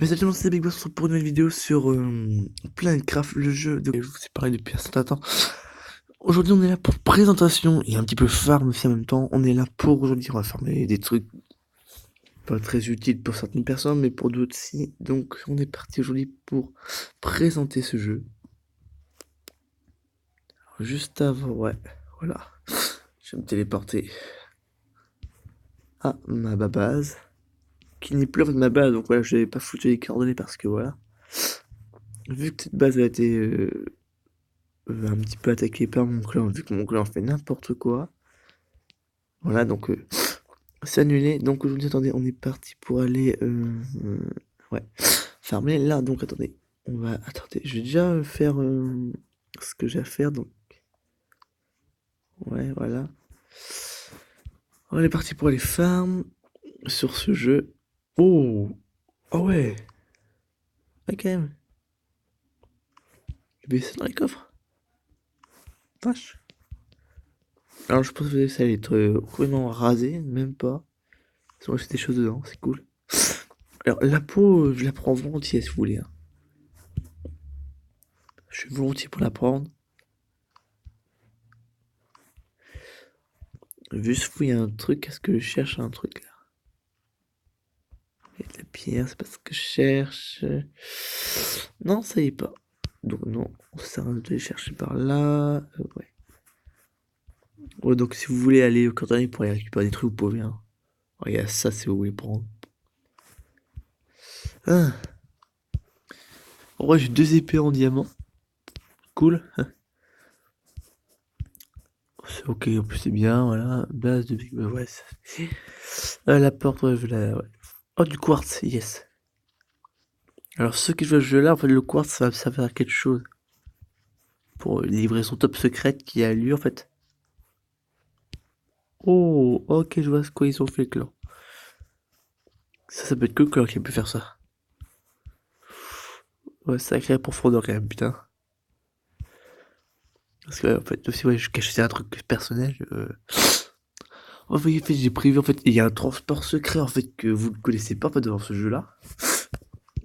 Mais salut, c'est Big Boss pour une nouvelle vidéo sur Planetcraft, le jeu de... Je vous ai parlé depuis un certain temps. Aujourd'hui, on est là pour présentation et un petit peu farm aussi en même temps. On est là pour aujourd'hui, on va farmer des trucs pas très utiles pour certaines personnes, mais pour d'autres si. Donc, on est parti aujourd'hui pour présenter ce jeu. Alors, juste avant, ouais, voilà. Je vais me téléporter à ma base, qui n'est plus en fait ma base, donc voilà, je n'avais pas foutu les coordonnées parce que voilà. Vu que cette base a été un petit peu attaqué par mon clan, vu que mon clan fait n'importe quoi. Voilà, donc c'est annulé. Donc aujourd'hui, attendez, on est parti pour aller ouais, farmer là. Donc attendez, on va... Attendez, je vais déjà faire ce que j'ai à faire. Donc, ouais, voilà. On est parti pour aller farm sur ce jeu. Oh, oh ouais. Ouais, quand même. Je vais essayer dans les coffres. Vache. Alors je pense que ça allait être complètement rasé, même pas. Ils ont acheté des choses dedans, c'est cool. Alors la peau, je la prends volontiers si vous voulez, hein. Je suis volontiers pour la prendre. Juste fouiller un truc, est-ce que je cherche un truc là? Et de la pierre, c'est pas ce que je cherche. Non, ça y est pas. Donc non, ça sert à rien de les chercher par là. Ouais. Ouais, donc si vous voulez aller au cantonnier pour aller récupérer des trucs, vous pouvez, hein. Il y a ça si vous voulez prendre. Ah. En vrai, j'ai 2 épées en diamant. Cool. C'est ok, en plus c'est bien, voilà. Base de Big ouais. La porte, ouais, je la... Ouais. Oh, du quartz, yes. Alors ceux qui jouent à ce jeu-là, en fait, le quartz, ça va me servir à quelque chose. Pour livrer son top secrète qui a lieu, en fait. Oh, ok, je vois ce quoi ils ont fait, le clan. Ça peut être que le clan qui a pu faire ça. Ouais, sacré profondeur quand même, putain. Parce que, en fait, aussi, ouais, je cachais un truc personnel. En fait, j'ai prévu, en fait, il y a un transport secret, en fait, que vous ne connaissez pas, en fait, dans ce jeu-là.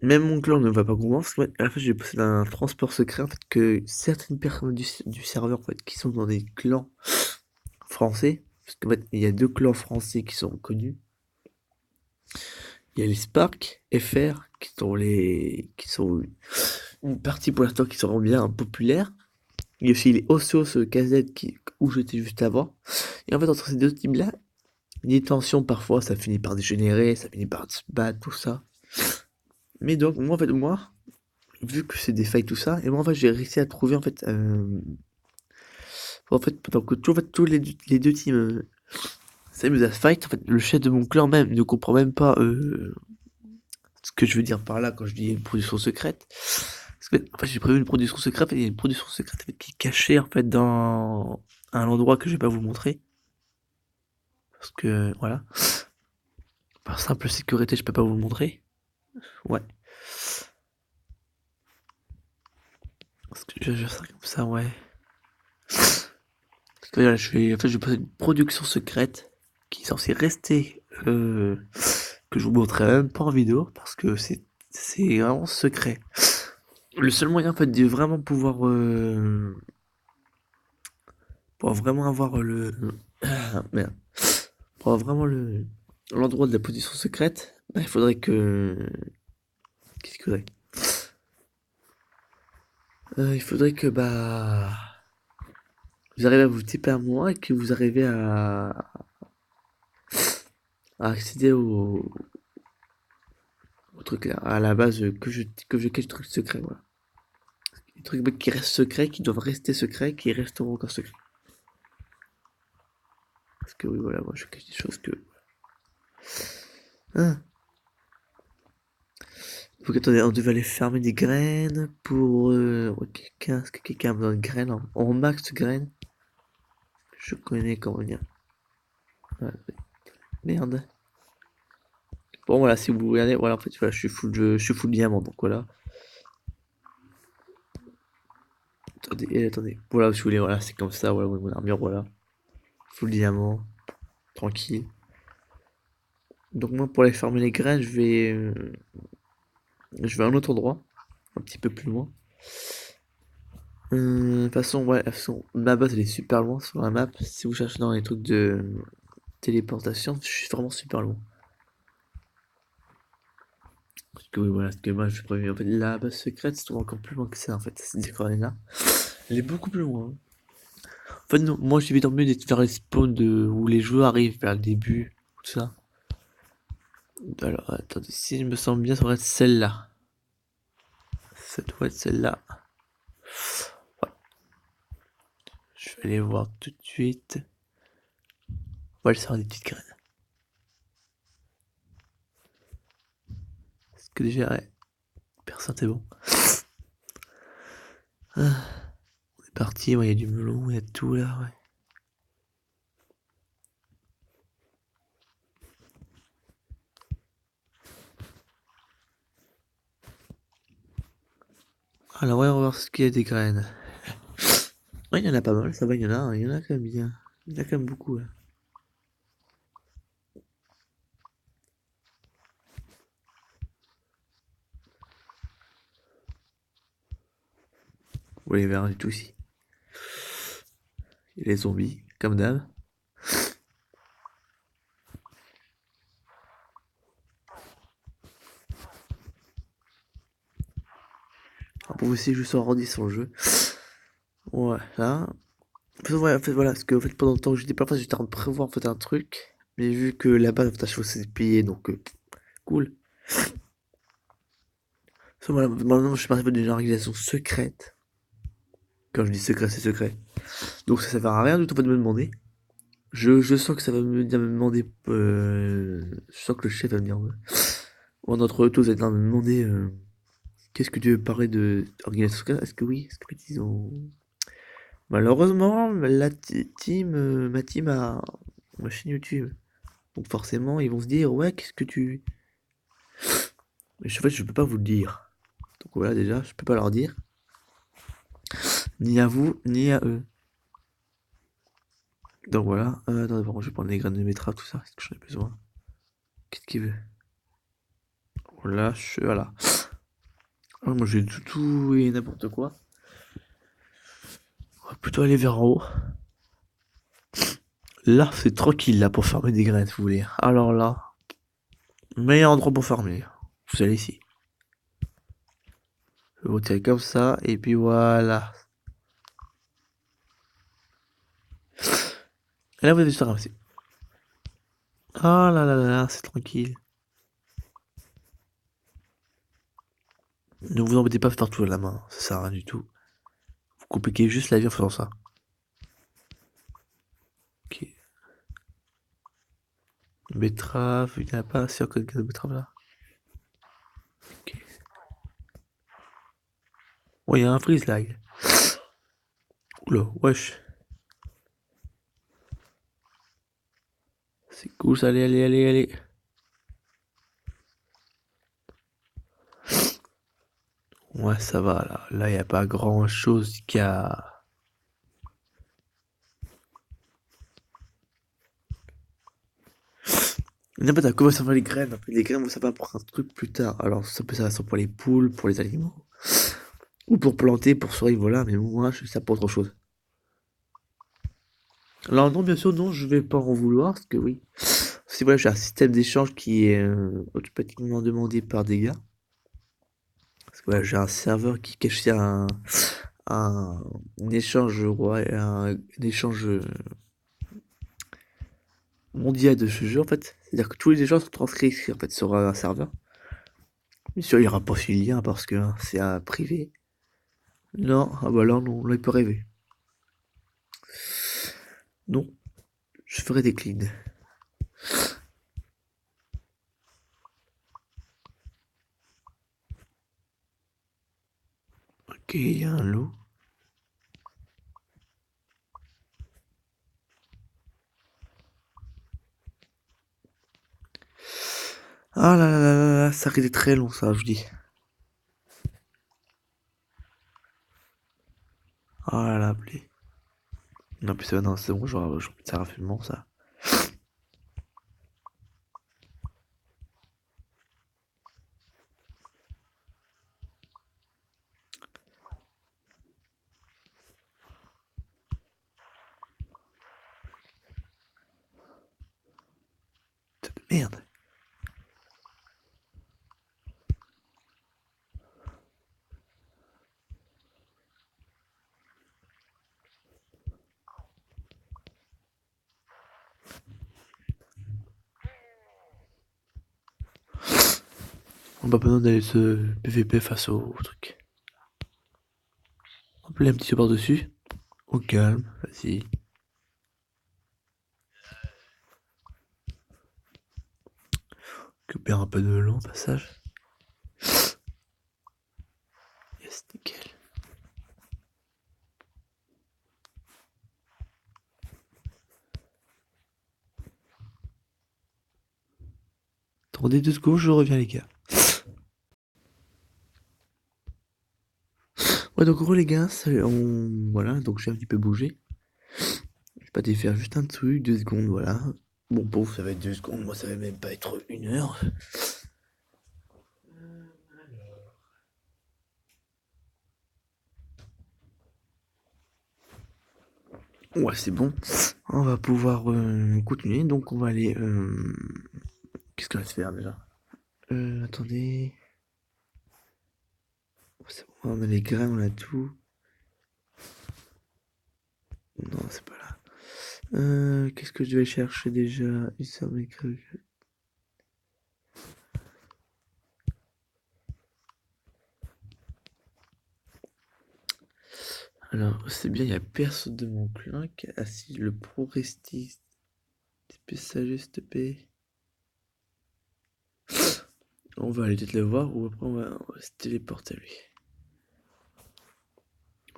Même mon clan ne va pas comprendre, parce que, ouais, à la fin, j'ai possédé un transport secret, en fait, que certaines personnes du serveur, en fait, qui sont dans des clans français, parce qu'en fait, il y a 2 clans français qui sont connus. Il y a les Spark FR, qui sont une partie pour l'instant qui sont bien populaires. Il y a aussi les Ossos KZ où j'étais juste avant. Et en fait, entre ces deux teams-là, des tensions parfois, ça finit par dégénérer, ça finit par se battre, tout ça. Mais donc, moi, en fait, vu que c'est des failles, tout ça, et moi, en fait, j'ai réussi à trouver, en fait, pendant que tous les deux teams s'amusent à fight, en fait, le chef de mon clan même ne comprend même pas ce que je veux dire par là quand je dis une production secrète. Parce que, en fait, j'ai prévu une production secrète, et il y a une production secrète en fait, qui est cachée, en fait, dans un endroit que je vais pas vous montrer. Parce que, voilà. Par simple sécurité, je peux pas vous le montrer. Ouais. Parce que je serais comme ça, ouais. Parce que là, en fait, je vais passer une production secrète qui est censée rester, que je vous montrerai même pas en vidéo parce que c'est vraiment secret. Le seul moyen, en fait, de vraiment pouvoir vraiment avoir merde. Pour avoir vraiment l'endroit de la position secrète, bah, il faudrait que... Qu'est-ce qu'il faudrait? Il faudrait que, bah... Vous arrivez à vous typer à moi et que vous arrivez à accéder au truc là, à la base que je cache des trucs secrets, voilà. Des trucs qui restent secrets, qui doivent rester secrets, qui resteront encore secrets. Parce que oui, voilà, moi je cache des choses que... Ah. Donc attendez, on devait aller fermer des graines pour... quelqu'un, est-ce que quelqu'un a besoin de graines en max de graines? Je connais comment dire. Ouais, merde. Bon voilà, si vous regardez, voilà, en fait, voilà, je suis full diamant, donc voilà. Attendez. Voilà, si vous voulez, voilà, c'est comme ça, voilà, mon armure, voilà. Full diamant, tranquille. Donc moi, pour aller farmer les graines, je vais... Je vais à un autre endroit, un petit peu plus loin. De toute façon, ouais, de toute façon, ma base elle est super loin sur la map. Si vous cherchez dans les trucs de téléportation, je suis vraiment super loin. Parce que oui, voilà, parce que moi je prévu. En fait, la base secrète se trouve encore plus loin que ça, en fait. Cette coordonnées-là. Elle est beaucoup plus loin. En fait, non, moi j'ai mieux d'être vers les spawns où les joueurs arrivent vers le début, tout ça. Alors, attendez, si je me sens bien, ça devrait être celle-là. Ça doit être celle-là. Ouais. Je vais aller voir tout de suite. On va aller faire des petites graines. Parce que déjà, ouais, personne, c'est bon. On est parti, il y a du melon, il y a tout là, ouais. Alors, ouais, on va voir ce qu'il y a des graines. Ouais, il y en a pas mal, ça va, il y en a quand même bien. Il y en a quand même beaucoup, là. Vous les verrez du tout ici. Et les zombies, comme d'hab. Pour aussi juste en rendu sur le jeu. Ouais, là. En fait, voilà, parce que en fait, pendant le temps que j'étais pas en fait, j'étais en train de prévoir en fait un truc. Mais vu que là-bas, ta chose c'est payé, donc cool. So, voilà, maintenant, je suis parti d'une organisation secrète. Quand je dis secret, c'est secret. Donc ça sert à rien du tout en fait, de me demander. Je sens que ça va me demander. Je sens que le chef va me dire. Ou notre tous va être là me demander qu'est-ce que tu veux parler de organisation secrète. Est-ce que oui? Est-ce que ils ont. Malheureusement, ma team a ma chaîne YouTube. Donc forcément, ils vont se dire ouais, qu'est-ce que tu. Mais en fait, je peux pas vous le dire. Donc voilà, déjà, je peux pas leur dire. Ni à vous, ni à eux. Donc voilà. Attendez, par contre, je vais prendre les graines de betterave, tout ça. Est-ce que j'en ai besoin? Qu'est-ce qu'il veut? Voilà, voilà. Ah, moi, j'ai tout et n'importe quoi. On va plutôt aller vers en haut. Là, c'est tranquille, là, pour farmer des graines, si vous voulez. Alors là, meilleur endroit pour farmer. Vous allez ici. Vous tirez comme ça, et puis voilà. Et là, vous avez juste à ramasser. Ah là là là là, c'est tranquille. Ne vous embêtez pas faire tout à la main, ça sert à rien du tout. Vous compliquez juste la vie en faisant ça. Ok. Betterave, il n'y en a pas assez encore de betterave là. Ok. Oh, il y a un freeze là. Oula, wesh. C'est cool ça, allez, allez, allez, allez. Ouais, ça va là. Là, il n'y a pas grand chose qui a. En fait, à comment ça va les graines? Après, les graines, ça va pour un truc plus tard. Alors, ça peut ça pour les poules, pour les aliments. Ou pour planter, pour survivre, voilà. Mais moi, je fais ça pour autre chose. Alors, non, bien sûr, non, je vais pas en vouloir. Parce que oui. Si voilà, j'ai un système d'échange qui est automatiquement demandé par des gars. Parce que voilà, j'ai un serveur qui cache un échange, ouais, un échange mondial de ce jeu en fait. C'est-à-dire que tous les échanges sont transcrits en fait sur un serveur. Bien sûr, il n'y aura pas ce lien parce que hein, c'est un privé. Non, ah bah là, non, là il peut rêver. Non, je ferai des cleans. Ok, il y a un loup. Ah là là là là là, ça risque d'être très long ça, je dis. Ah là là, blé. Non, puis ça, non, c'est bon, je ça rapidement ça. Merde. On n'a pas besoin d'aller se PVP face au truc. Hop là, un petit par-dessus. Au calme, vas-y. Récupère un peu de long passage. Yes, nickel. Attendez 2 secondes, je reviens les gars. Ouais, donc en gros les gars, voilà, donc j'ai un petit peu bougé. Je vais pas te faire juste un truc, 2 secondes, voilà. Bon, pour vous, ça va être 2 secondes, moi, ça va même pas être 1 heure. Ouais, c'est bon. On va pouvoir continuer, donc on va aller... Qu'est-ce qu'on va se faire déjà? Attendez... C'est bon, on a les grains, on a tout. Non, c'est pas là. Qu'est-ce que je vais chercher déjà? Alors, c'est bien, il y a personne de mon clan qui a assis le progressiste. TP sagesse, TP. On va aller peut-être le voir ou après on va se téléporter à lui.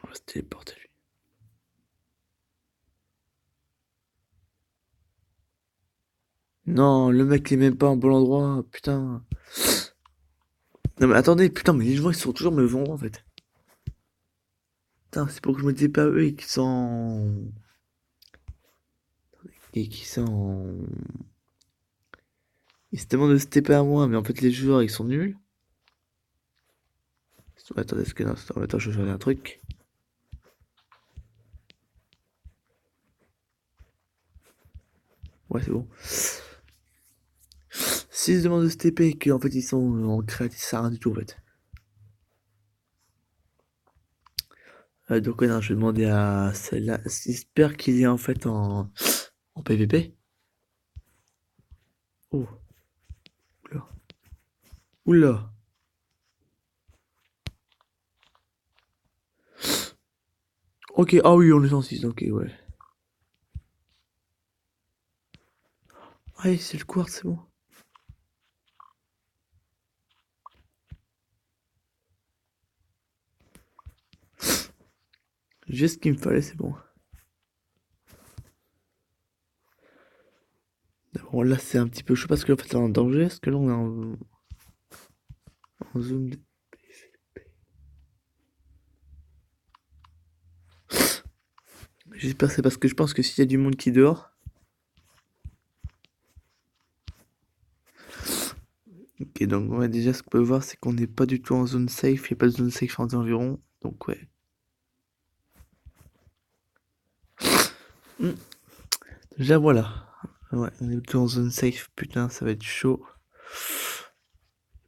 On va se téléporter à lui. Non, le mec il est même pas en bon endroit, putain. Non mais attendez, putain, mais les joueurs ils sont toujours au même endroit en fait. Putain, c'est pour que je me disais pas eux et qui sont... Et qui sont... Ils se demandent de se TP à moi, mais en fait les joueurs ils sont nuls. Attendez, est-ce que non, attends, je vais faire un truc. Ouais, c'est bon. S'ils se demandent de se TP et qu'en fait ils sont en créatif, ça sert à rien du tout en fait. Donc ouais, non, je vais demander à celle-là. J'espère qu'il est en fait en PVP. Oh, oula. Oula. Ok, ah oui, on est en 6, ok, ouais. Ah, c'est le quartz, c'est bon. J'ai ce qu'il me fallait, c'est bon. Bon, là, c'est un petit peu chaud parce que en fait, là, on est en danger. Parce que là, on est en zone de... J'espère que c'est parce que je pense que s'il y a du monde qui est dehors... Ok, donc ouais, déjà, ce qu'on peut voir, c'est qu'on n'est pas du tout en zone safe. Il n'y a pas de zone safe en environ. Donc ouais. Déjà, voilà. Ouais, on est tout en zone safe. Putain, ça va être chaud.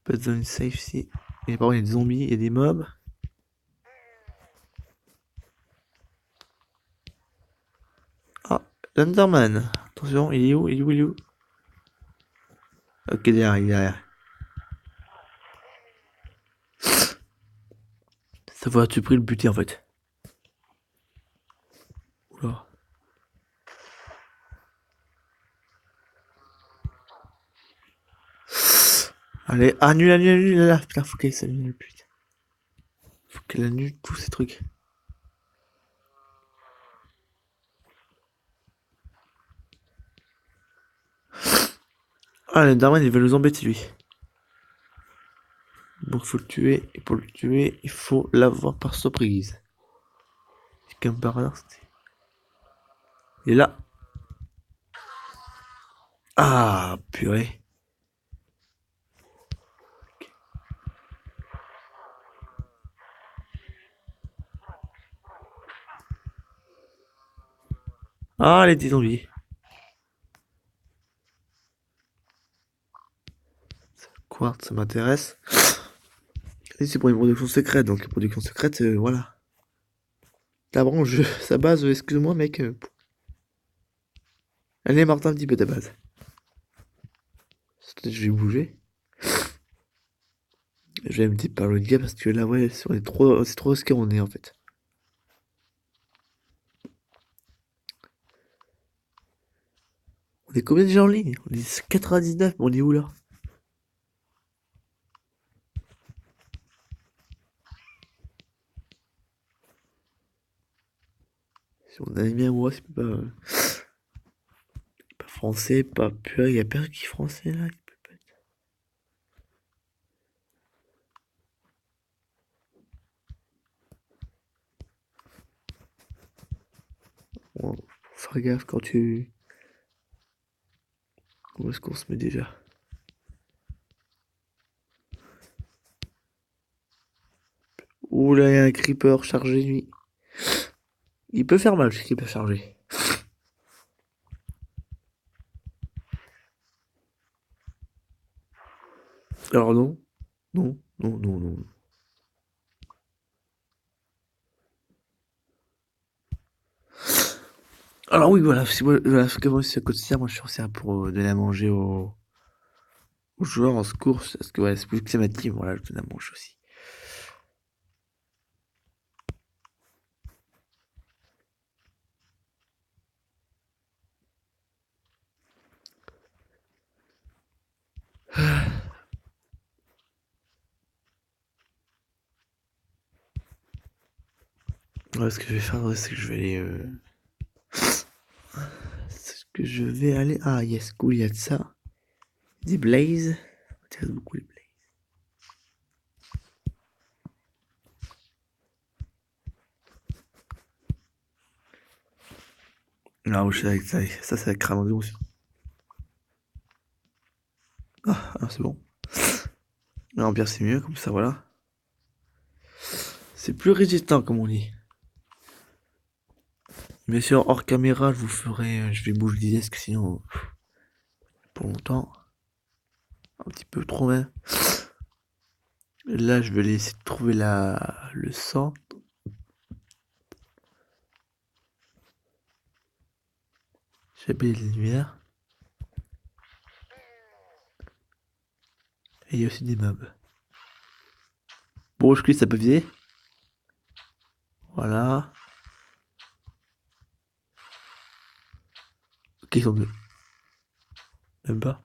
Pas de zone safe ici. Et par contre, il y a des zombies et des mobs. Ah, l'Underman. Attention, il est où? Il est où? Il est où? Ok, derrière, il est derrière. Ça va, tu pris le buter en fait. Oula. Allez, annule, annule, annule, là. Putain, faut qu'elle s'annule, putain. Faut qu'elle annule tous ces trucs. Ah, l'Enderman, il va nous embêter, lui. Donc, faut le tuer. Et pour le tuer, il faut l'avoir par surprise. C'est comme par hasard, c'était... Il est là. Ah, purée. Ah, les 10 zombies. quartz, ça m'intéresse. Et c'est pour une production secrète, donc production secrète, voilà. Ta branche, sa base, excuse-moi mec. Allez Martin, un petit peu ta base. Peut-être je vais bouger. Je vais me dire par le gars parce que là ouais, c'est trop risqué on est en fait. On est combien de gens en ligne? On est 99, mais on est où là? Si on a mis à moi, c'est pas français, pas pur, il y a personne qui est français là. Bon, faut faire gaffe quand tu. Où est-ce qu'on se met déjà? Ouh là, il y a un creeper chargé lui. Il peut faire mal ce creeper chargé. Alors non, non, non, non, non. Alors oui, voilà, voilà, ce que moi, c'est quotidien, moi je suis censé pour donner à manger aux joueurs en secours, parce que ouais, c'est plus que c'est ma team, voilà, je donne à manger aussi. Ouais, ce que je vais faire, ouais, c'est que je vais aller. Ce que je vais aller. Ah, yes, cool, il y a de ça. Des blazes. Ça m'intéresse beaucoup les blazes. Ah, je sais, ça, ça crame en émotion. Ah, c'est bon. Non, bien, c'est mieux, comme ça, voilà. C'est plus résistant, comme on dit. Bien sûr, hors caméra, je vous ferai. Je vais bouger les disques, sinon. Pour longtemps. Un petit peu trop même. Là, je vais essayer de trouver le sang. J'ai appelé les lumières. Et il y a aussi des mobs. Bon, je clique, ça peut viser. Voilà. Ok, ils sont deux. Même pas.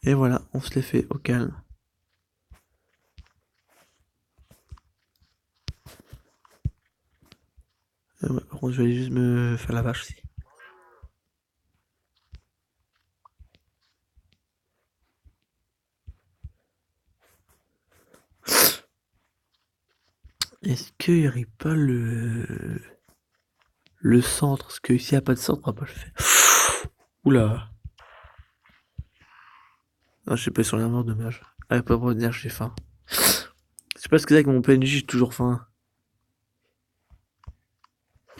Et voilà, on se les fait au calme. Ouais, par contre, je vais aller juste me faire la vache aussi. Est-ce qu'il n'y aurait pas le centre? Parce que s'il n'y a pas de centre, on va pas le faire. Oula. Non, je sais pas sur la mort, dommage. Ah, pas pour dire, j'ai faim. Je sais pas ce que c'est avec mon PNJ, j'ai toujours faim.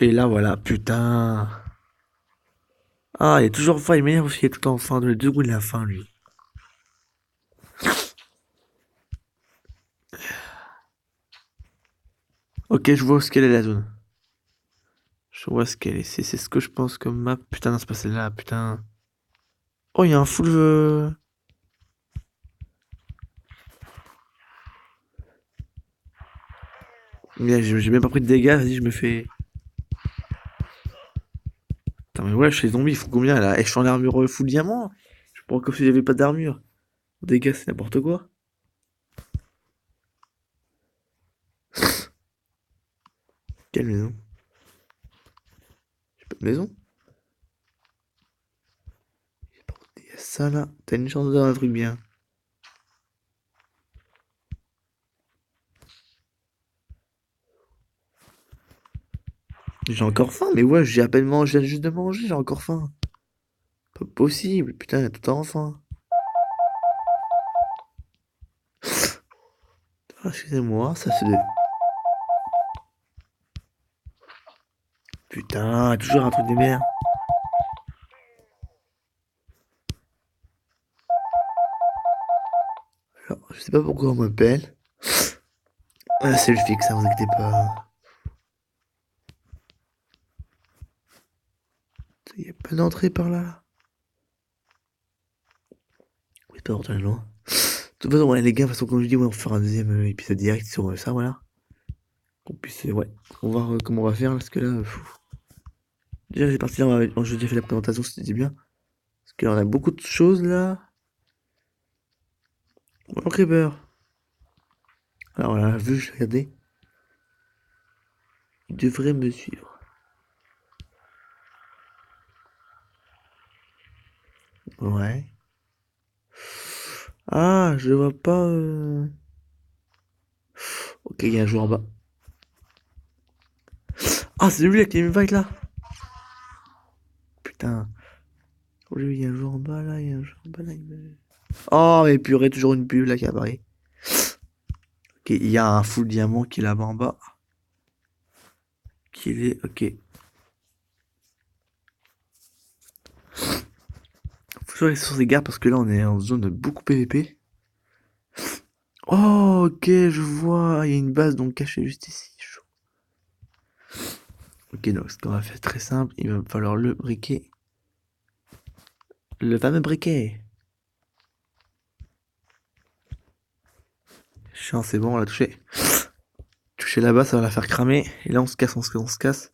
Et là, voilà, putain. Ah, il est toujours faim, il m'énerve aussi, il est tout le temps faim. De les deux goûts de la faim, lui. Ok, je vois où ce qu'elle est la zone. Je vois ce qu'elle est. C'est ce que je pense comme map. Putain, non, c'est pas celle-là, putain. Oh, il y a un full. Mais j'ai même pas pris de dégâts, vas-y, je me fais. Putain, mais ouais, chez les zombies, il faut combien là? Et je suis en armure full diamant? Je prends comme si j'avais pas d'armure. Dégâts, c'est n'importe quoi. Quelle maison? J'ai pas de maison? Il y a ça là. T'as une chance d'avoir un truc bien. J'ai encore faim, mais ouais, j'ai à peine mangé, j'ai juste de manger, j'ai encore faim. Pas possible, putain, il y a tout le temps faim. Ah, excusez-moi, ça c'est de. Putain, toujours un truc de merde. Alors, je sais pas pourquoi on m'appelle. Ah, c'est le fixe, hein, vous inquiétez pas. Il y a pas d'entrée par là, là. Oui, pas retourner loin. De toute façon, ouais, les gars, de toute façon, comme je dis, ouais, on va faire un deuxième épisode direct sur ça, voilà. Qu'on puisse, ouais, on va voir comment on va faire, parce que là, déjà, c'est parti, là, j'ai déjà fait la présentation, c'était bien. Parce que là, on a beaucoup de choses, là. Oh, Creeper. Alors, on l'a vu, je l'ai regardé. Il devrait me suivre. Ouais. Ah, je vois pas. Ok, il y a un joueur en bas. Ah, c'est lui qui m'invite là. Putain. Oh, il y a un joueur en bas là, il y a un joueur en bas là. Oh, mais purée, toujours une pub là qui apparaît. Ok, il y a un full diamant qui est là-bas en bas. Qui est. Ok. Faut aller sur ces gars parce que là on est en zone de beaucoup PVP. Oh, ok, je vois. Il y a une base donc cachée juste ici. Chaud. Ok, donc ce qu'on va faire très simple, il va falloir le briquet. Le fameux briquet. Chiant, c'est bon, on l'a touché. Toucher là-bas, ça va la faire cramer. Et là, on se casse, on se casse.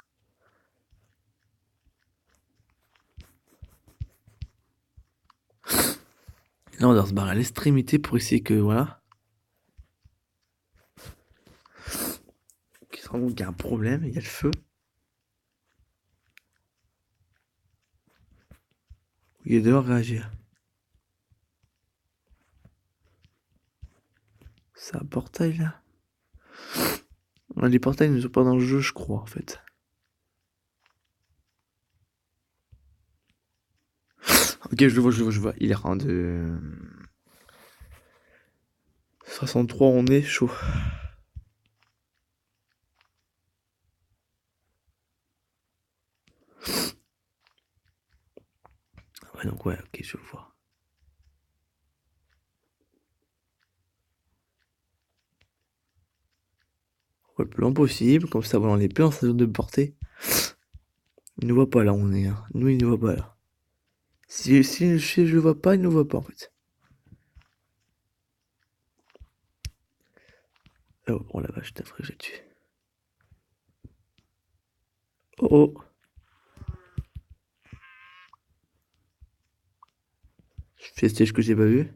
Là, on doit se barrer à l'extrémité pour essayer que, voilà. Qu'il se rende compte qu'il y a un problème, il y a le feu. Il est dehors réagir. C'est un portail là. Ouais, les portails ne sont pas dans le jeu, je crois, en fait. Ok, je le vois, je le vois, je le vois. Il est rang de 63, on est chaud. Ouais, donc ouais, ok, je vois. Ouais, le plus loin possible, comme ça, voilà, on est plus dans sa zone de portée. Il ne voit pas là où on est, hein. Nous, il ne voit pas là. Si je le vois pas, il ne voit pas, en fait. Oh, oh la vache, t'as frère, j'ai tué. Oh oh. Je fais stage que j'ai pas vu.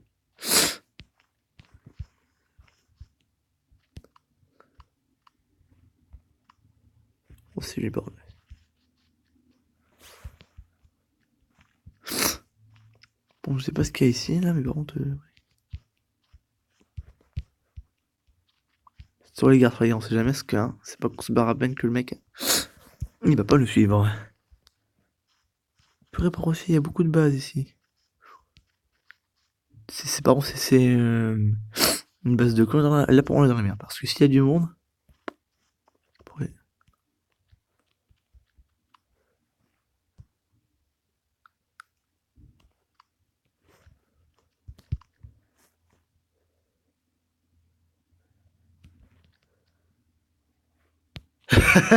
Oh, c'est lui, bordel. Bon, je sais pas ce qu'il y a ici, là, mais par contre... Sur les gardes, on sait jamais ce qu'il y a. C'est pas qu'on se barre à peine que le mec... Il va pas nous suivre. Purée, par aussi, il y a beaucoup de bases ici. Par contre, c'est une base de clone. Là, pour moi, on est dans la merde. Parce que s'il y a du monde... Ouais.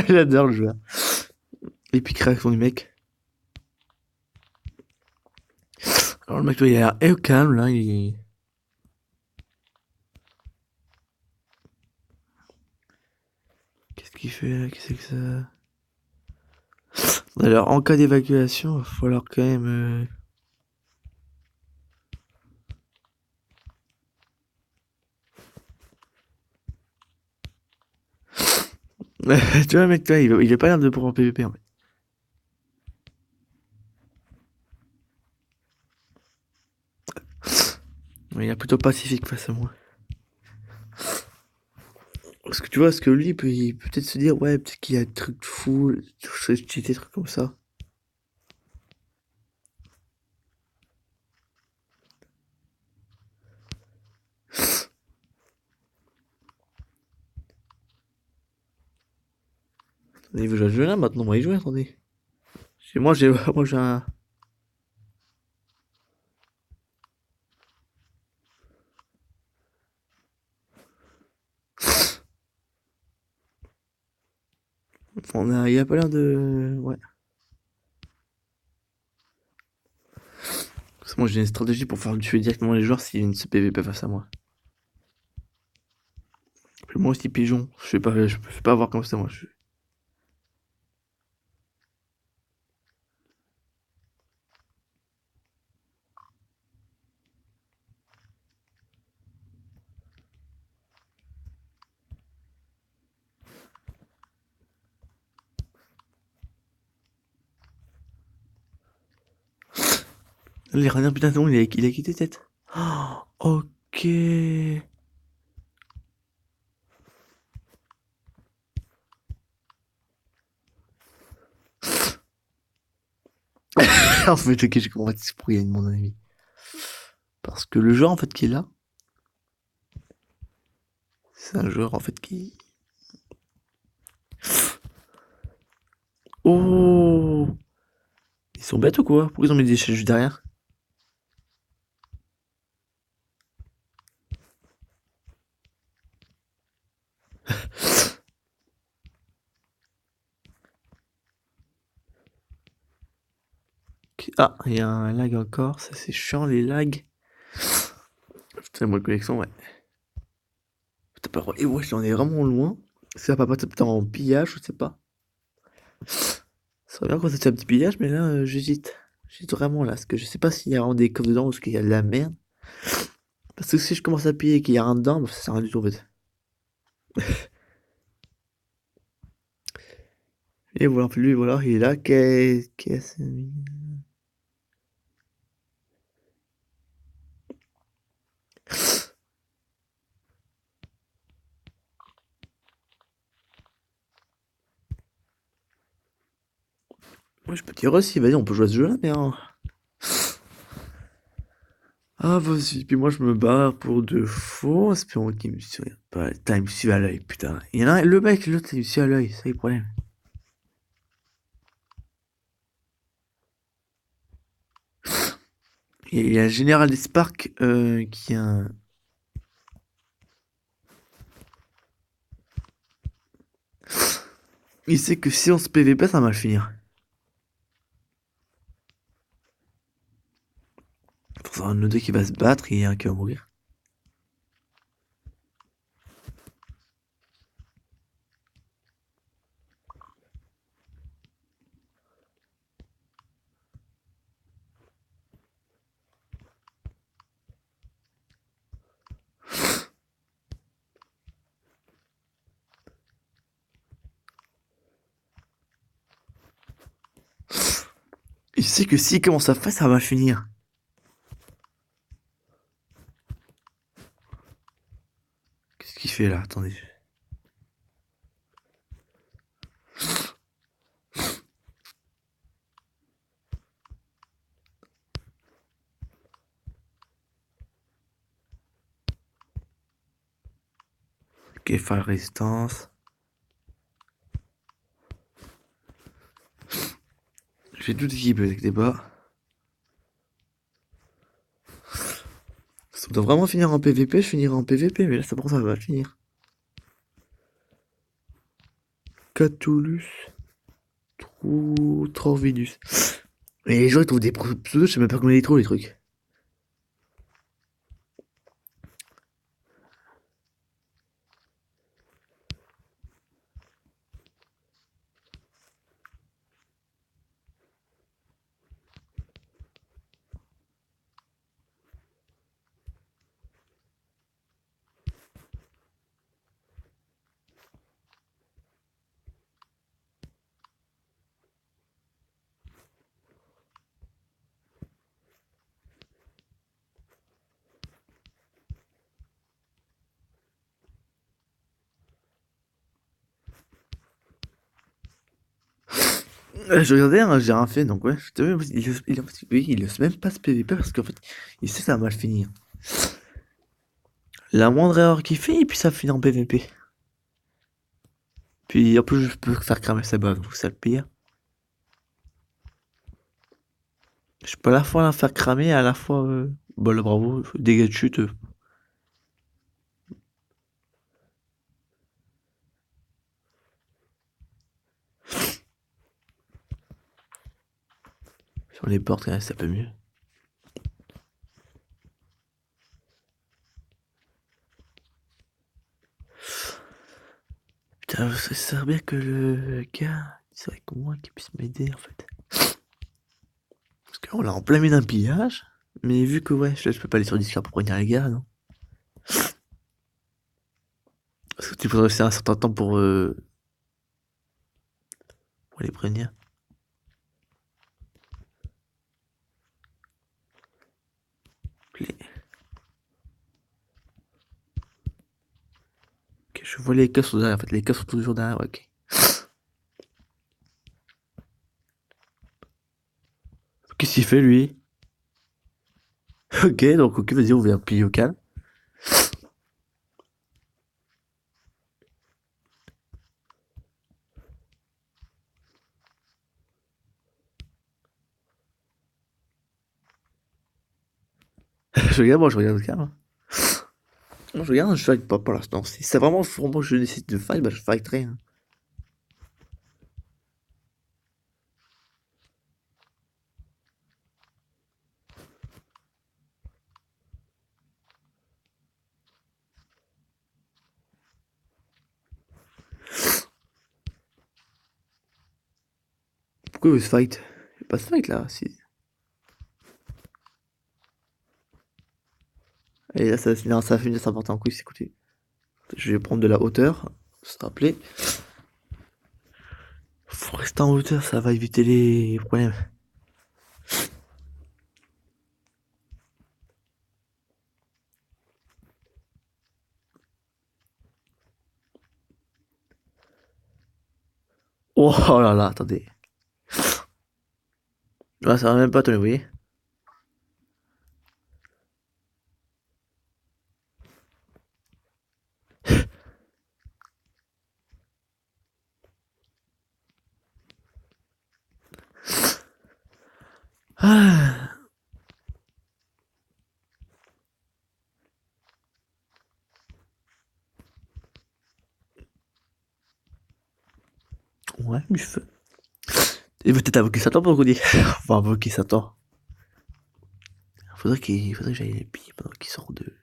J'adore le joueur. Et puis, création du mec. Alors, le mec, il a l'air au calme, là. Qu'est-ce qu'il fait, là? Qu'est-ce que ça... Alors, en cas d'évacuation, il va falloir quand même... tu vois, le mec, toi, il a pas l'air de pouvoir en PVP, en fait. Mais il est plutôt pacifique face à moi. Parce que tu vois, ce que lui, il peut peut-être se dire, ouais, peut-être qu'il y a des trucs fous, des trucs comme ça. Il veut jouer à ce jeu-là, maintenant, on va y jouer, attendez. Moi, j'ai moi, j'ai un... Il a pas l'air de... Ouais. Parce que moi, j'ai une stratégie pour faire tuer directement les joueurs s'ils viennent se PVP face à moi. Moi aussi, pigeon. Je me fais pas avoir comme ça, moi. Les Radiants, putain, c'est bon, il a quitté tête. Oh, ok. En fait, ok, j'ai compris pourquoi il y a une mon ami. Parce que le joueur, en fait, qui est là, c'est un joueur, en fait, qui... Oh! Ils sont bêtes ou quoi? Pourquoi ils ont mis des chaînes juste derrière? Ah, il y a un lag encore, ça c'est chiant les lags. Putain, moi, connexion, ouais. Putain, pas... Et ouais, j'en ai vraiment loin. Ça va pas peut-être en pillage, je sais pas. Ça serait bien quand c'était un petit pillage, mais là, j'hésite. J'hésite vraiment là, parce que je sais pas s'il y a vraiment des coffres dedans ou qu'il y a de la merde. Parce que si je commence à piller et qu'il y a rien dedans, bah, ça sert à rien du tout en fait. Et voilà, en fait, lui, voilà, il est là. Qu'est-ce... Moi, je peux dire aussi, vas-y, on peut jouer à ce jeu-là, mais... Hein. Ah, vas-y, puis moi, je me barre pour de faux. Espérons qu'il me suit pas. Putain, il me suit à l'œil, putain. Il y en a un, le mec, l'autre, il me suit à l'œil, c'est le problème. Et il y a le général des Sparks qui a un... Il sait que si on se PVP, ça va mal finir. Pour ça, un de nous deux qui va se battre et un qui va mourir. Il sait que s'il commence à faire, ça va mal finir. Qu'est-ce qu'il fait là? Attendez. Ok, faire résistance. J'ai tout équipé avec des bas. Ça doit vraiment finir en PVP, je finirai en PVP, mais là, c'est pour ça, ça va finir. Catullus. Trorvidus. Et les gens, ils trouvent des pseudos, je sais même pas comment ils les trouvent, les trucs. Je regardais, hein, j'ai rien fait, donc ouais. Il ose même pas se PVP parce qu'en fait, il sait que ça va mal finir. La moindre erreur qu'il fait, et puis ça finit en PVP. Puis en plus je peux faire cramer sa base, donc c'est le pire. Je peux à la fois la faire cramer et à la fois... Bah là bravo, dégâts de chute. Sur les portes, quand même, ça peut mieux. Putain, ça serait bien que le gars, c'est vrai que moi, qui puisse m'aider en fait. Parce qu'on l'a en plein milieu d'un pillage, mais vu que ouais, je peux pas aller sur Discord pour prévenir les gars, non. Parce que tu faudrait rester un certain temps pour les prévenir. Ok, je vois les cas sont derrière, en fait, les cas sont toujours derrière, ok. Qu'est-ce qu'il fait lui? Ok, donc ok, vas-y, on vient piller au calme. Je regarde, moi je regarde au calme. Moi je regarde, je fight pas pour l'instant. Si c'est vraiment que je décide de fight, bah je fighterai. Hein. Pourquoi il veut se fight? Il y a pas de fight là, si. Et là, ça va finir ça porter en couille, écoutez. Je vais prendre de la hauteur, se rappeler. Faut rester en hauteur, ça va éviter les problèmes. Oh, oh là là, attendez. Là, ça va même pas, tenez, vous voyez. Ah. Ouais, du feu. Et peut-être invoquer Satan pour qu'on dit. On va invoquer Satan. Faudrait que j'aille les piller pendant qu'ils sortent de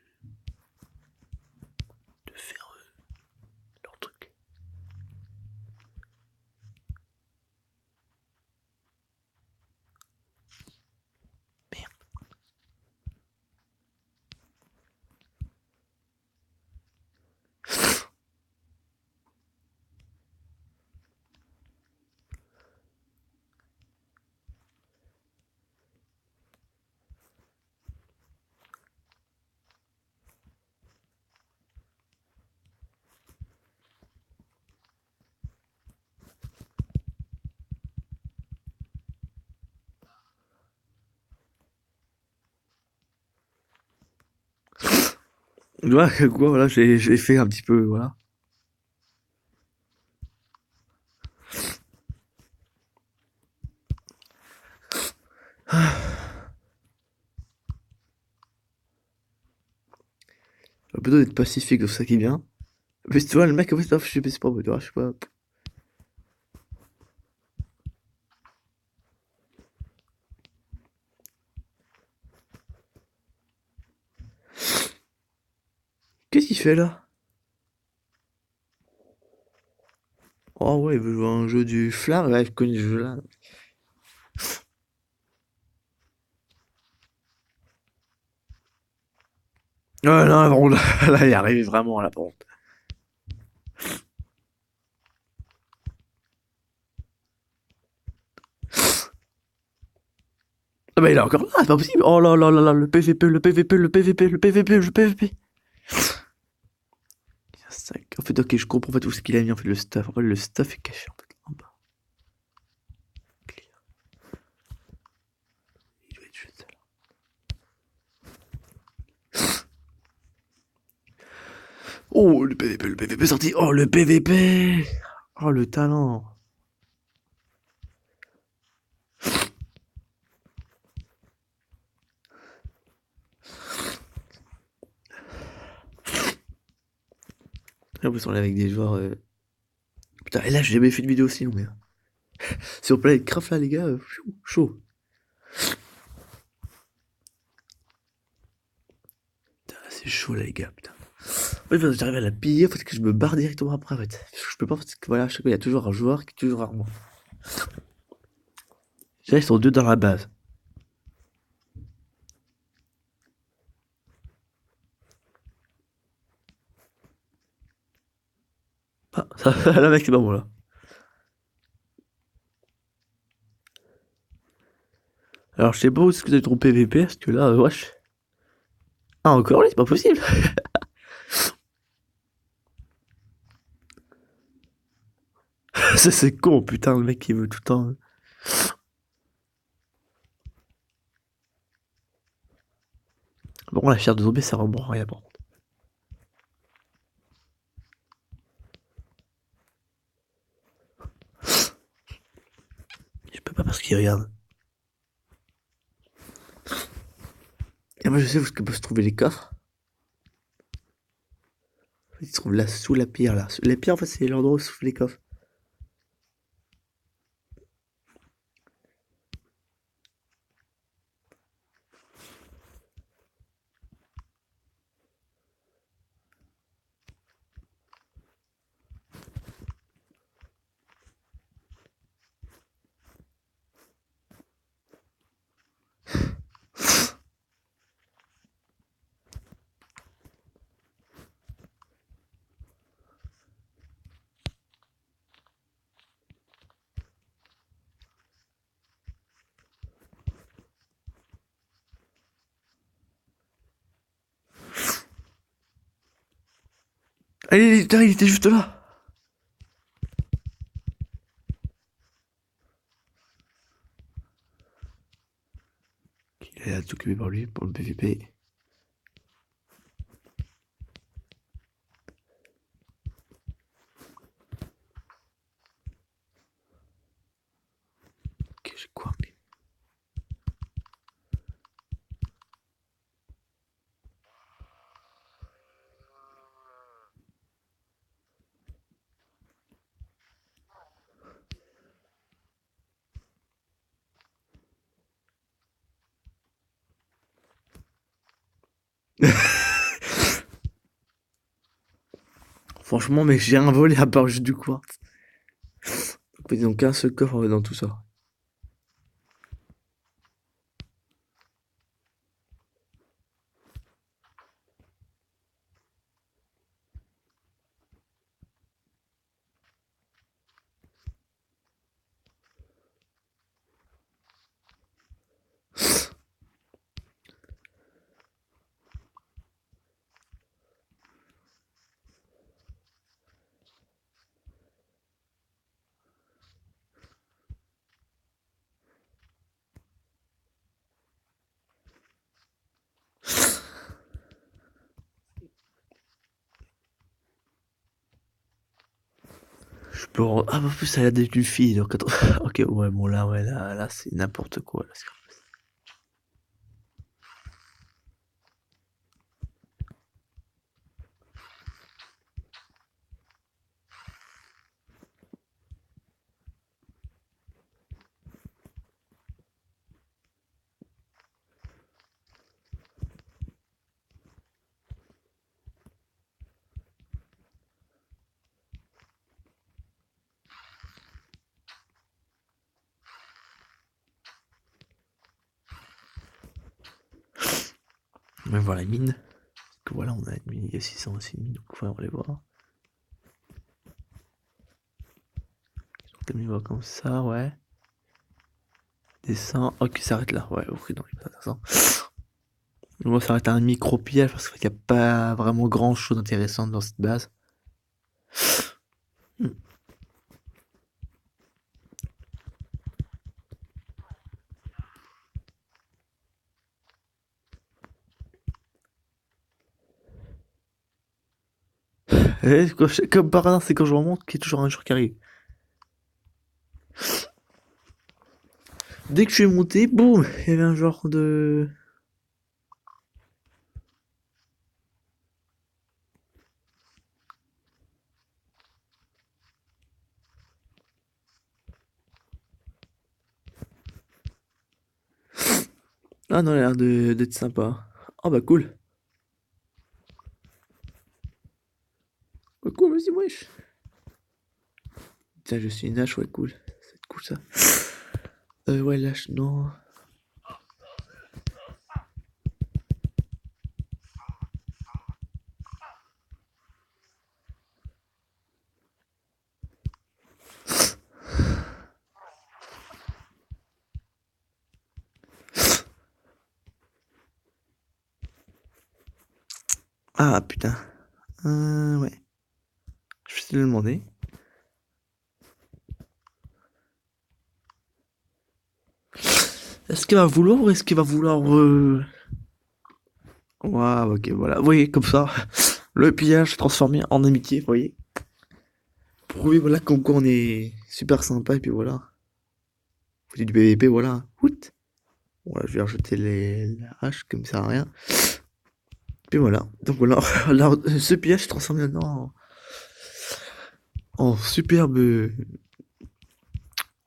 faire leur truc. Merde. Ouais, quoi, voilà, j'ai fait un petit peu, voilà. Plutôt d'être pacifique, c'est ça qui est bien. Mais tu vois, le mec, en fait, je sais pas, tu vois, je sais pas. Qu'est-ce qu'il fait là? Oh ouais, il veut jouer à un jeu du flamme, ouais, je connais ce jeu là. Ouais, non, bon, là, il est arrivé vraiment là, par contre. Ah bah il est encore là, c'est pas possible. Oh là là là là, le PVP, le PVP, le PVP, le PVP, le PVP. En fait, ok, je comprends en fait où ce qu'il a mis en fait le stuff. En fait, le stuff est caché en fait en bas. Clear. Il doit être juste là. Oh, le PVP sorti. Oh, le PVP. Oh, le talent. En plus, on est avec des joueurs. Putain, et là, j'ai jamais fait de vidéo aussi long, mais. Si on peut Craft là, les gars, chaud. Putain, là, c'est chaud, là, les gars, putain. En fait, j'arrive à la piller, faut que je me barre directement après, en fait. Je peux pas, parce que voilà, à chaque fois, il y a toujours un joueur qui est toujours à moi. Là, ils sont deux dans la base. Ah, ça, là, mec, c'est pas bon, là. Alors, je sais pas où est-ce que t'as ton PVP, parce que là, wesh. Ah, encore lui, c'est pas possible. Ça, c'est con, putain, le mec qui veut tout le temps. Bon, la chair de zombie, ça remonte rien, par contre. Je peux pas parce qu'il regarde. Et moi, je sais où est-ce que peuvent se trouver les coffres. Ils se trouvent là, sous la pierre, là. La pierre, en fait, c'est l'endroit où se trouvent les coffres. Allez, putain, il était juste là. Il a tout occupé par lui, pour le PVP. Ok, j'ai quoi, mais... Franchement, mec, j'ai rien volé à part juste du quartz. En fait, ils ont qu'un seul coffre dans tout ça. Je peux... Ah, en plus, ça a l'air d'être une fille, donc attends. Ok, ouais, bon, là, ouais, là, c'est n'importe quoi, là. On va voir la mine. Parce que voilà, on a une mine, il y a 600 aussi, donc on va les voir. Comme il va comme ça, ouais. Descend. Ok, ça s'arrête là. Ouais, ok, non, il est pas intéressant. On va s'arrêter à un micro-piège parce qu'il n'y a pas vraiment grand chose d'intéressant dans cette base. Hmm. Et comme par hasard, c'est quand je remonte qu'il y a toujours un jour qui arrive. Dès que je suis monté, boum, il y avait un genre de... Ah non, il a l'air d'être sympa. Ah bah cool. Ouais, cool, vas-y, wesh. Tiens, je suis une hache, ouais, cool. C'est cool ça. Ouais, lâche, non. Ah putain. Ouais. Je vais te le demander. Est-ce qu'il va vouloir ou est-ce qu'il va vouloir... Ouais, ok, voilà. Vous voyez, comme ça, le pillage transformé en amitié, vous voyez. Prouver, voilà, comme quoi on est super sympa, et puis voilà. Vous dites du PVP, voilà. Out. Voilà, je vais rajouter la hache, comme ça sert à rien. Puis voilà. Donc voilà, alors, ce pillage se transforme maintenant en superbe...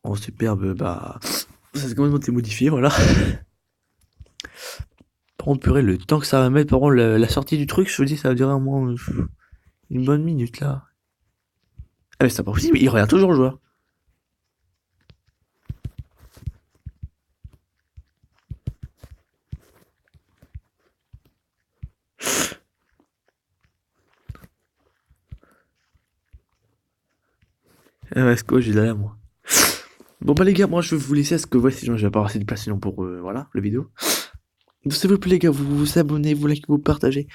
En superbe, bah... Ça s'est complètement été modifié, voilà. Par contre, purée, le temps que ça va mettre, par contre, la sortie du truc, je vous dis, ça va durer au moins une bonne minute, là. Ah mais c'est pas possible, il regarde toujours le joueur. Ah ouais, c'est quoi, j'ai de la moi. Bon bah les gars, moi je vais vous laisser parce que ouais, sinon je vais pas avoir assez de place sinon pour voilà, la vidéo. Donc s'il vous plaît les gars, vous vous abonnez, vous likez, vous partagez.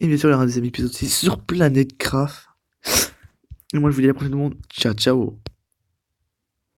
Et bien sûr il y aura un deuxième épisode, c'est sur Planète Craft. Et moi je vous dis à la prochaine monde. Ciao ciao.